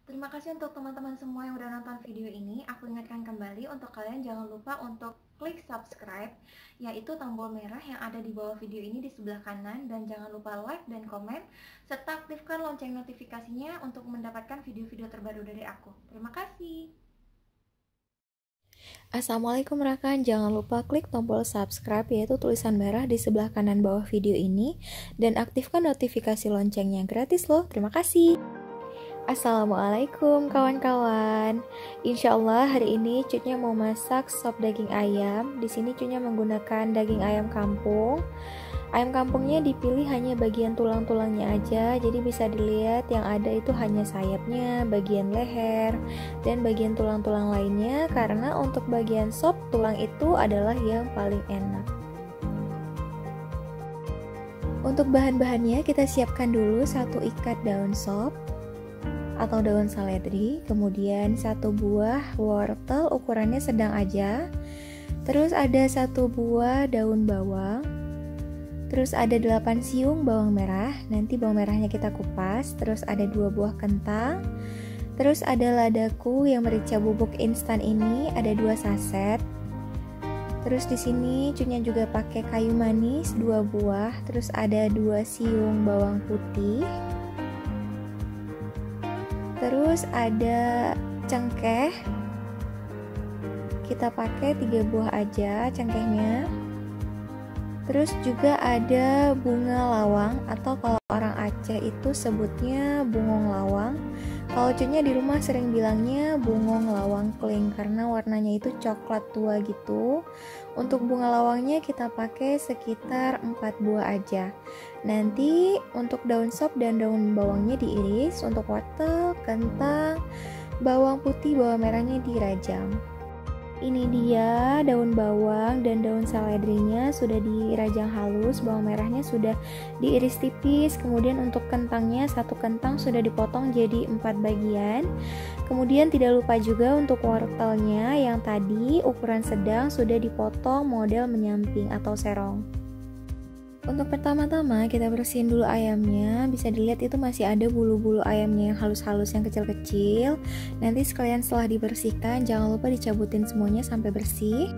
Terima kasih untuk teman-teman semua yang udah nonton video ini. Aku ingatkan kembali untuk kalian jangan lupa untuk klik subscribe, yaitu tombol merah yang ada di bawah video ini di sebelah kanan, dan jangan lupa like dan komen, serta aktifkan lonceng notifikasinya untuk mendapatkan video-video terbaru dari aku. Terima kasih. Assalamualaikum rekan, jangan lupa klik tombol subscribe yaitu tulisan merah di sebelah kanan bawah video ini dan aktifkan notifikasi loncengnya gratis loh. Terima kasih. Assalamualaikum kawan-kawan. Insya Allah hari ini Cutnya mau masak sop daging ayam. Di sini Cutnya menggunakan daging ayam kampung. Ayam kampungnya dipilih hanya bagian tulang-tulangnya aja, jadi bisa dilihat yang ada itu hanya sayapnya, bagian leher, dan bagian tulang-tulang lainnya, karena untuk bagian sop, tulang itu adalah yang paling enak. Untuk bahan-bahannya kita siapkan dulu 1 ikat daun sop atau daun seledri, kemudian 1 buah wortel ukurannya sedang aja, terus ada 1 buah daun bawang, terus ada 8 siung bawang merah, nanti bawang merahnya kita kupas, terus ada 2 buah kentang, terus ada ladaku yang merica bubuk instan ini ada 2 saset. Terus di sini Cutnya juga pakai kayu manis 2 buah, terus ada 2 siung bawang putih. Terus ada cengkeh. Kita pakai 3 buah aja cengkehnya. Terus juga ada bunga lawang atau kalau orang Aceh itu sebutnya bungong lawang. Kalau Cutnya di rumah sering bilangnya bungong lawang kling karena warnanya itu coklat tua gitu. Untuk bunga lawangnya kita pakai sekitar 4 buah aja. Nanti untuk daun sop dan daun bawangnya diiris, untuk wortel, kentang, bawang putih, bawang merahnya dirajang. Ini dia daun bawang dan daun seledrinya sudah dirajang halus, bawang merahnya sudah diiris tipis, kemudian untuk kentangnya 1 kentang sudah dipotong jadi 4 bagian. Kemudian tidak lupa juga untuk wortelnya yang tadi ukuran sedang sudah dipotong model menyamping atau serong. Untuk pertama-tama kita bersihin dulu ayamnya. Bisa dilihat itu masih ada bulu-bulu ayamnya yang halus-halus yang kecil-kecil. Nanti sekalian setelah dibersihkan jangan lupa dicabutin semuanya sampai bersih.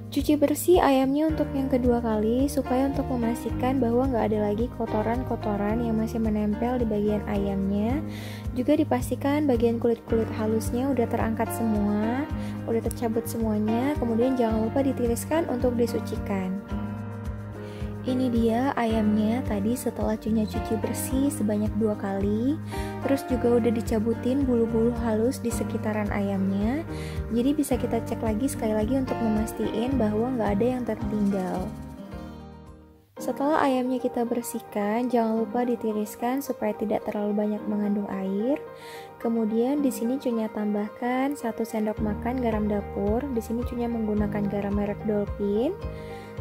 Cuci bersih ayamnya untuk yang kedua kali supaya untuk memastikan bahwa nggak ada lagi kotoran-kotoran yang masih menempel di bagian ayamnya. Juga dipastikan bagian kulit-kulit halusnya udah terangkat semua, udah tercabut semuanya. Kemudian jangan lupa ditiriskan untuk disucikan. Ini dia ayamnya tadi setelah Cutnya cuci bersih sebanyak 2 kali. Terus juga udah dicabutin bulu-bulu halus di sekitaran ayamnya. Jadi bisa kita cek lagi sekali lagi untuk memastikan bahwa nggak ada yang tertinggal. Setelah ayamnya kita bersihkan, jangan lupa ditiriskan supaya tidak terlalu banyak mengandung air. Kemudian di sini Cutnya tambahkan 1 sendok makan garam dapur. Di sini Cutnya menggunakan garam merek Dolphin.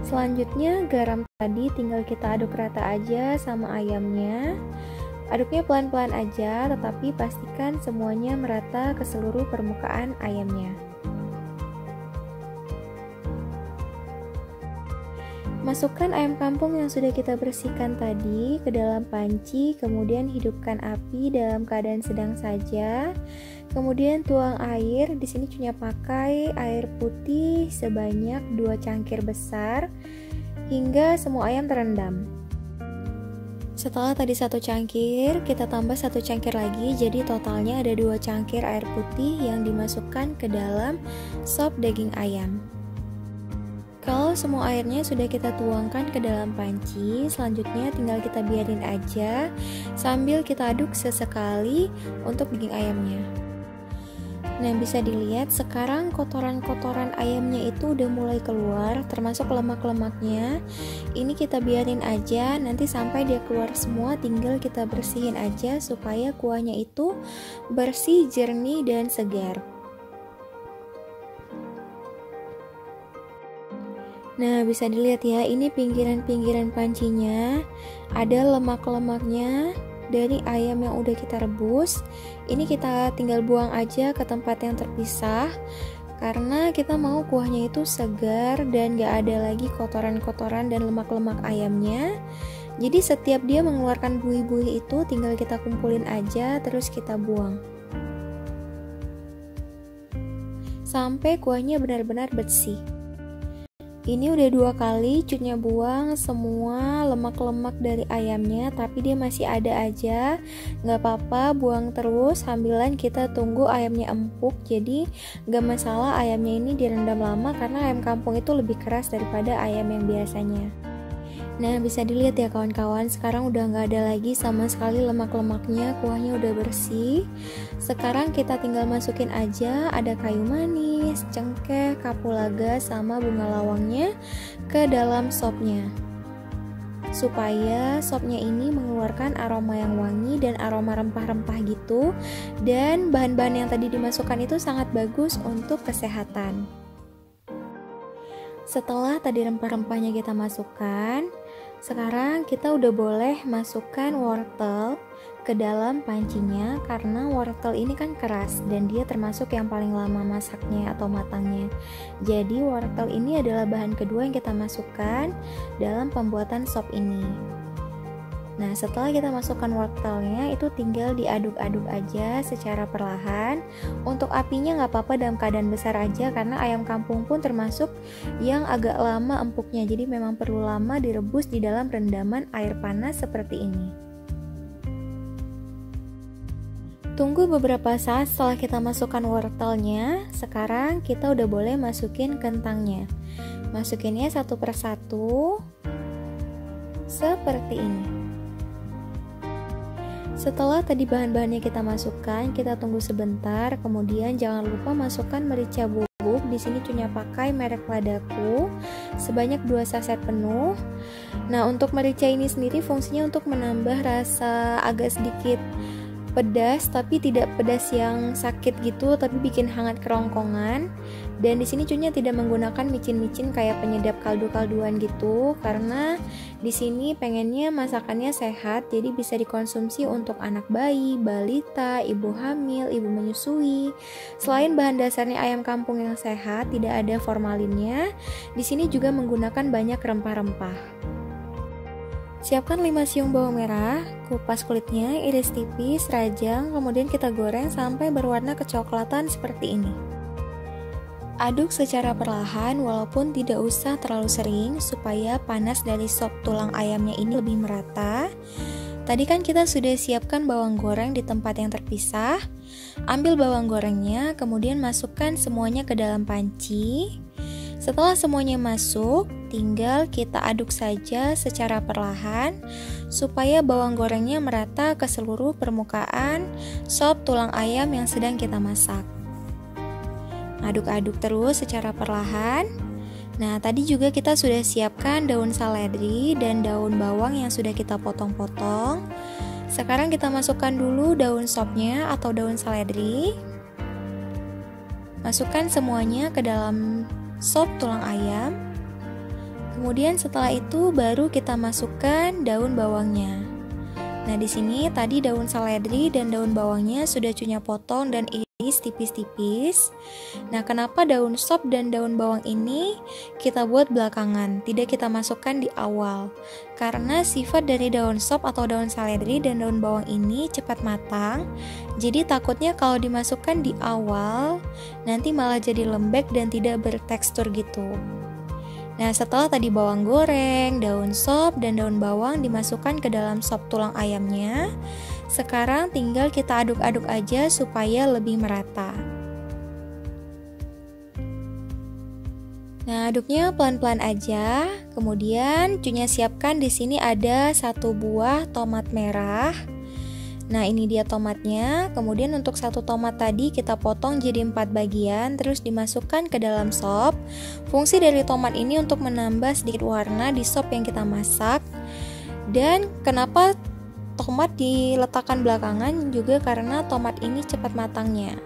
Selanjutnya garam tadi tinggal kita aduk rata aja sama ayamnya. Aduknya pelan-pelan aja, tetapi pastikan semuanya merata ke seluruh permukaan ayamnya. Masukkan ayam kampung yang sudah kita bersihkan tadi ke dalam panci, kemudian hidupkan api dalam keadaan sedang saja. Kemudian tuang air, di sini Cutnya pakai air putih sebanyak 2 cangkir besar hingga semua ayam terendam. Setelah tadi 1 cangkir, kita tambah 1 cangkir lagi, jadi totalnya ada 2 cangkir air putih yang dimasukkan ke dalam sop daging ayam. Kalau semua airnya sudah kita tuangkan ke dalam panci, selanjutnya tinggal kita biarin aja sambil kita aduk sesekali untuk daging ayamnya. Nah, bisa dilihat sekarang kotoran-kotoran ayamnya itu udah mulai keluar, termasuk lemak-lemaknya. Ini kita biarin aja, nanti sampai dia keluar semua tinggal kita bersihin aja supaya kuahnya itu bersih, jernih, dan segar. Nah, bisa dilihat ya, ini pinggiran-pinggiran pancinya ada lemak-lemaknya dari ayam yang udah kita rebus. Ini kita tinggal buang aja ke tempat yang terpisah karena kita mau kuahnya itu segar dan gak ada lagi kotoran-kotoran dan lemak-lemak ayamnya. Jadi setiap dia mengeluarkan buih-buih itu tinggal kita kumpulin aja terus kita buang. sampai kuahnya benar-benar bersih. Ini udah 2 kali Cutnya buang semua lemak-lemak dari ayamnya, tapi dia masih ada aja. Gak apa-apa, buang terus sambilan kita tunggu ayamnya empuk. Jadi gak masalah ayamnya ini direndam lama, karena ayam kampung itu lebih keras daripada ayam yang biasanya. Nah, bisa dilihat ya kawan-kawan, sekarang udah gak ada lagi sama sekali lemak-lemaknya, kuahnya udah bersih. Sekarang kita tinggal masukin aja, ada kayu manis, cengkeh, kapulaga, sama bunga lawangnya ke dalam sopnya, supaya sopnya ini mengeluarkan aroma yang wangi dan aroma rempah-rempah gitu. Dan bahan-bahan yang tadi dimasukkan itu sangat bagus untuk kesehatan. Setelah tadi rempah-rempahnya kita masukkan, sekarang kita udah boleh masukkan wortel ke dalam pancinya, karena wortel ini kan keras dan dia termasuk yang paling lama masaknya atau matangnya. Jadi wortel ini adalah bahan kedua yang kita masukkan dalam pembuatan sop ini. Nah, setelah kita masukkan wortelnya, itu tinggal diaduk-aduk aja secara perlahan. Untuk apinya nggak apa-apa dalam keadaan besar aja, karena ayam kampung pun termasuk yang agak lama empuknya. Jadi memang perlu lama direbus di dalam rendaman air panas seperti ini. Tunggu beberapa saat setelah kita masukkan wortelnya. Sekarang kita udah boleh masukin kentangnya. Masukinnya satu persatu seperti ini. Setelah tadi bahan-bahannya kita masukkan, kita tunggu sebentar. Kemudian jangan lupa masukkan merica bubuk. Di sini Cunya pakai merek Ladaku sebanyak 2 saset penuh. Nah, untuk merica ini sendiri fungsinya untuk menambah rasa agak sedikit pedas, tapi tidak pedas yang sakit gitu, tapi bikin hangat kerongkongan. Dan di sini Cunya tidak menggunakan micin-micin kayak penyedap kaldu-kalduan gitu, karena di sini pengennya masakannya sehat, jadi bisa dikonsumsi untuk anak bayi, balita, ibu hamil, ibu menyusui. Selain bahan dasarnya ayam kampung yang sehat, tidak ada formalinnya, di sini juga menggunakan banyak rempah-rempah. Siapkan 5 siung bawang merah, kupas kulitnya, iris tipis, rajang, kemudian kita goreng sampai berwarna kecoklatan seperti ini. Aduk secara perlahan walaupun tidak usah terlalu sering, supaya panas dari sop tulang ayamnya ini lebih merata. Tadi kan kita sudah siapkan bawang goreng di tempat yang terpisah. Ambil bawang gorengnya, kemudian masukkan semuanya ke dalam panci. Setelah semuanya masuk, tinggal kita aduk saja secara perlahan supaya bawang gorengnya merata ke seluruh permukaan sop tulang ayam yang sedang kita masak. Aduk-aduk terus secara perlahan. Nah, tadi juga kita sudah siapkan daun seledri dan daun bawang yang sudah kita potong-potong. Sekarang kita masukkan dulu daun sopnya atau daun seledri. Masukkan semuanya ke dalam sop tulang ayam. Kemudian setelah itu baru kita masukkan daun bawangnya. Nah, di sini tadi daun seledri dan daun bawangnya sudah Cunya potong dan iris tipis-tipis. Nah, kenapa daun sop dan daun bawang ini kita buat belakangan, tidak kita masukkan di awal? Karena sifat dari daun sop atau daun seledri dan daun bawang ini cepat matang. Jadi takutnya kalau dimasukkan di awal, nanti malah jadi lembek dan tidak bertekstur gitu. Nah, setelah tadi bawang goreng, daun sop, dan daun bawang dimasukkan ke dalam sop tulang ayamnya, sekarang tinggal kita aduk-aduk aja supaya lebih merata. Nah, aduknya pelan-pelan aja. Kemudian Cunya siapkan di sini ada 1 buah tomat merah. Nah, ini dia tomatnya. Kemudian untuk 1 tomat tadi kita potong jadi 4 bagian, terus dimasukkan ke dalam sop. Fungsi dari tomat ini untuk menambah sedikit warna di sop yang kita masak. Dan kenapa tomat diletakkan belakangan juga karena tomat ini cepat matangnya.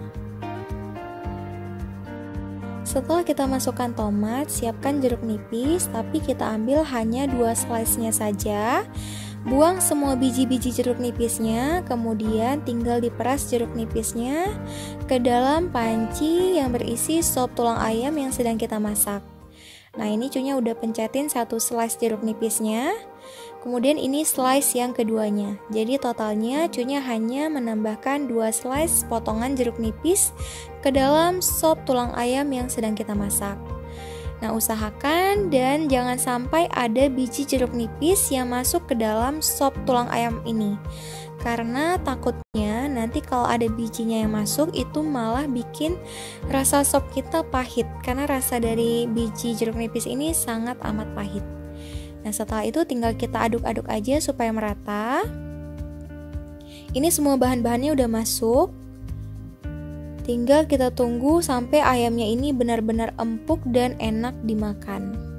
Setelah kita masukkan tomat, siapkan jeruk nipis, tapi kita ambil hanya 2 slice-nya saja. Buang semua biji-biji jeruk nipisnya, kemudian tinggal diperas jeruk nipisnya ke dalam panci yang berisi sop tulang ayam yang sedang kita masak. Nah, ini Cunya udah pencetin 1 slice jeruk nipisnya. Kemudian ini slice yang keduanya. Jadi totalnya cunya hanya menambahkan 2 slice potongan jeruk nipis ke dalam sop tulang ayam yang sedang kita masak. Nah, usahakan dan jangan sampai ada biji jeruk nipis yang masuk ke dalam sop tulang ayam ini. Karena takutnya nanti kalau ada bijinya yang masuk itu malah bikin rasa sop kita pahit. Karena rasa dari biji jeruk nipis ini sangat amat pahit. Nah, setelah itu tinggal kita aduk-aduk aja supaya merata. Ini semua bahan-bahannya udah masuk. Tinggal kita tunggu sampai ayamnya ini benar-benar empuk dan enak dimakan.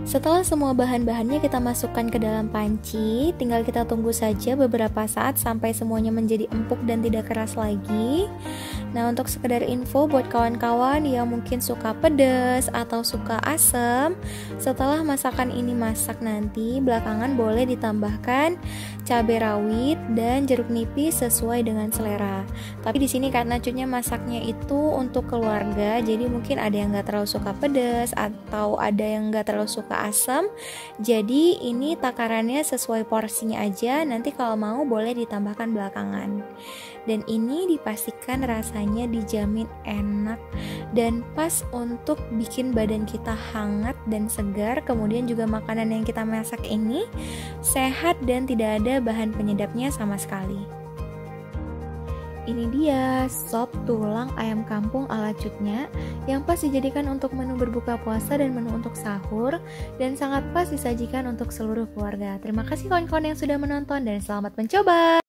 Setelah semua bahan-bahannya kita masukkan ke dalam panci, tinggal kita tunggu saja beberapa saat sampai semuanya menjadi empuk dan tidak keras lagi. Nah, untuk sekedar info buat kawan-kawan yang mungkin suka pedas atau suka asam, setelah masakan ini masak nanti, belakangan boleh ditambahkan cabai rawit dan jeruk nipis sesuai dengan selera. Tapi di sini karena cunya masaknya itu untuk keluarga, jadi mungkin ada yang nggak terlalu suka pedas atau ada yang nggak terlalu suka asam. Jadi ini takarannya sesuai porsinya aja. Nanti kalau mau boleh ditambahkan belakangan. Dan ini dipastikan rasanya dijamin enak dan pas untuk bikin badan kita hangat dan segar. Kemudian juga makanan yang kita masak ini sehat dan tidak ada bahan penyedapnya sama sekali. Ini dia sop tulang ayam kampung ala Cutnya yang pas dijadikan untuk menu berbuka puasa dan menu untuk sahur dan sangat pas disajikan untuk seluruh keluarga. Terima kasih kawan-kawan yang sudah menonton dan selamat mencoba.